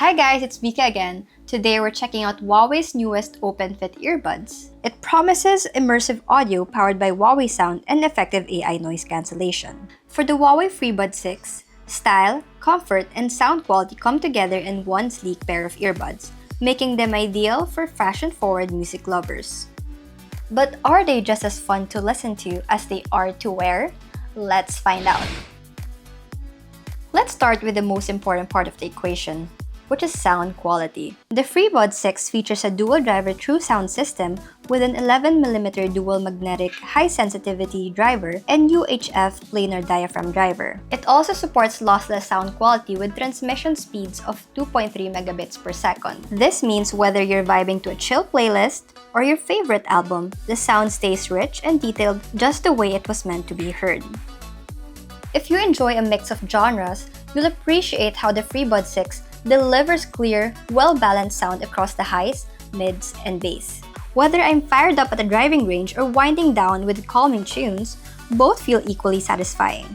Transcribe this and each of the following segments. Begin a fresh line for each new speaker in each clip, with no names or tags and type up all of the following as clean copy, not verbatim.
Hi guys, it's Vika again. Today we're checking out Huawei's newest open-fit earbuds. It promises immersive audio powered by Huawei sound and effective AI noise cancellation. For the HUAWEI FreeBuds 6, style, comfort, and sound quality come together in one sleek pair of earbuds, making them ideal for fashion-forward music lovers. But are they just as fun to listen to as they are to wear? Let's find out. Let's start with the most important part of the equation, which is sound quality. The FreeBuds 6 features a dual-driver true sound system with an 11mm dual magnetic high-sensitivity driver and UHF planar diaphragm driver. It also supports lossless sound quality with transmission speeds of 2.3 megabits per second. This means whether you're vibing to a chill playlist or your favorite album, the sound stays rich and detailed just the way it was meant to be heard. If you enjoy a mix of genres, you'll appreciate how the FreeBuds 6 delivers clear, well-balanced sound across the highs, mids, and bass. Whether I'm fired up at the driving range or winding down with calming tunes, both feel equally satisfying.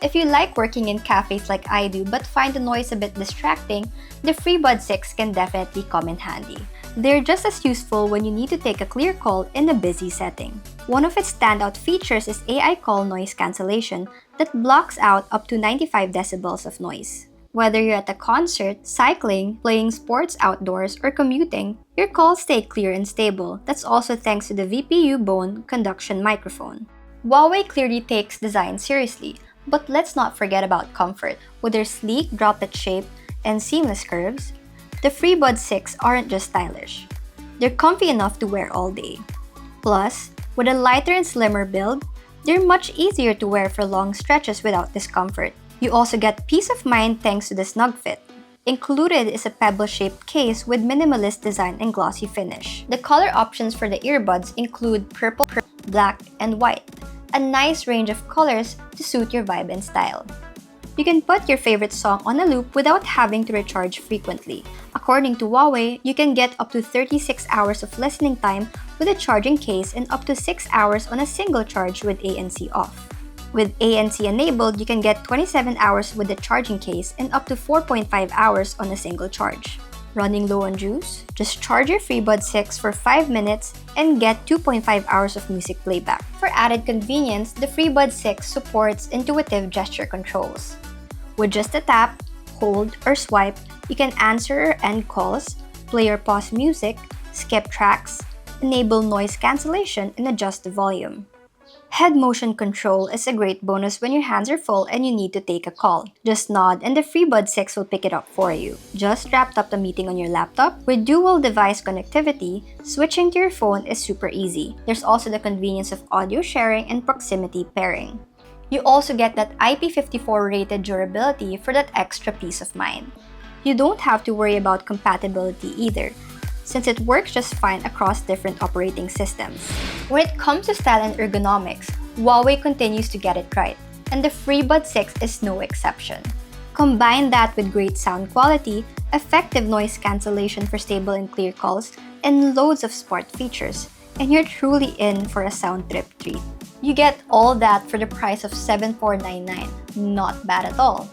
If you like working in cafes like I do but find the noise a bit distracting, the FreeBuds 6 can definitely come in handy. They're just as useful when you need to take a clear call in a busy setting. One of its standout features is AI call noise cancellation that blocks out up to 95 decibels of noise. Whether you're at a concert, cycling, playing sports outdoors, or commuting, your calls stay clear and stable. That's also thanks to the VPU bone conduction microphone. Huawei clearly takes design seriously, but let's not forget about comfort. With their sleek droplet shape and seamless curves, the FreeBuds 6 aren't just stylish. They're comfy enough to wear all day. Plus, with a lighter and slimmer build, they're much easier to wear for long stretches without discomfort. You also get peace of mind thanks to the snug fit. Included is a pebble-shaped case with minimalist design and glossy finish. The color options for the earbuds include purple, black, and white, a nice range of colors to suit your vibe and style. You can put your favorite song on a loop without having to recharge frequently. According to Huawei, you can get up to 36 hours of listening time with a charging case and up to 6 hours on a single charge with ANC off. With ANC enabled, you can get 27 hours with the charging case and up to 4.5 hours on a single charge. Running low on juice? Just charge your FreeBuds 6 for 5 minutes and get 2.5 hours of music playback. For added convenience, the FreeBuds 6 supports intuitive gesture controls. With just a tap, hold, or swipe, you can answer or end calls, play or pause music, skip tracks, enable noise cancellation, and adjust the volume. Head motion control is a great bonus when your hands are full and you need to take a call. Just nod and the FreeBuds 6 will pick it up for you. Just wrapped up the meeting on your laptop. With dual device connectivity, switching to your phone is super easy. There's also the convenience of audio sharing and proximity pairing. You also get that IP54 rated durability for that extra peace of mind. You don't have to worry about compatibility either, since it works just fine across different operating systems. When it comes to style and ergonomics, Huawei continues to get it right, and the FreeBuds 6 is no exception. Combine that with great sound quality, effective noise cancellation for stable and clear calls, and loads of sport features, and you're truly in for a sound trip treat. You get all that for the price of $7,499. Not bad at all.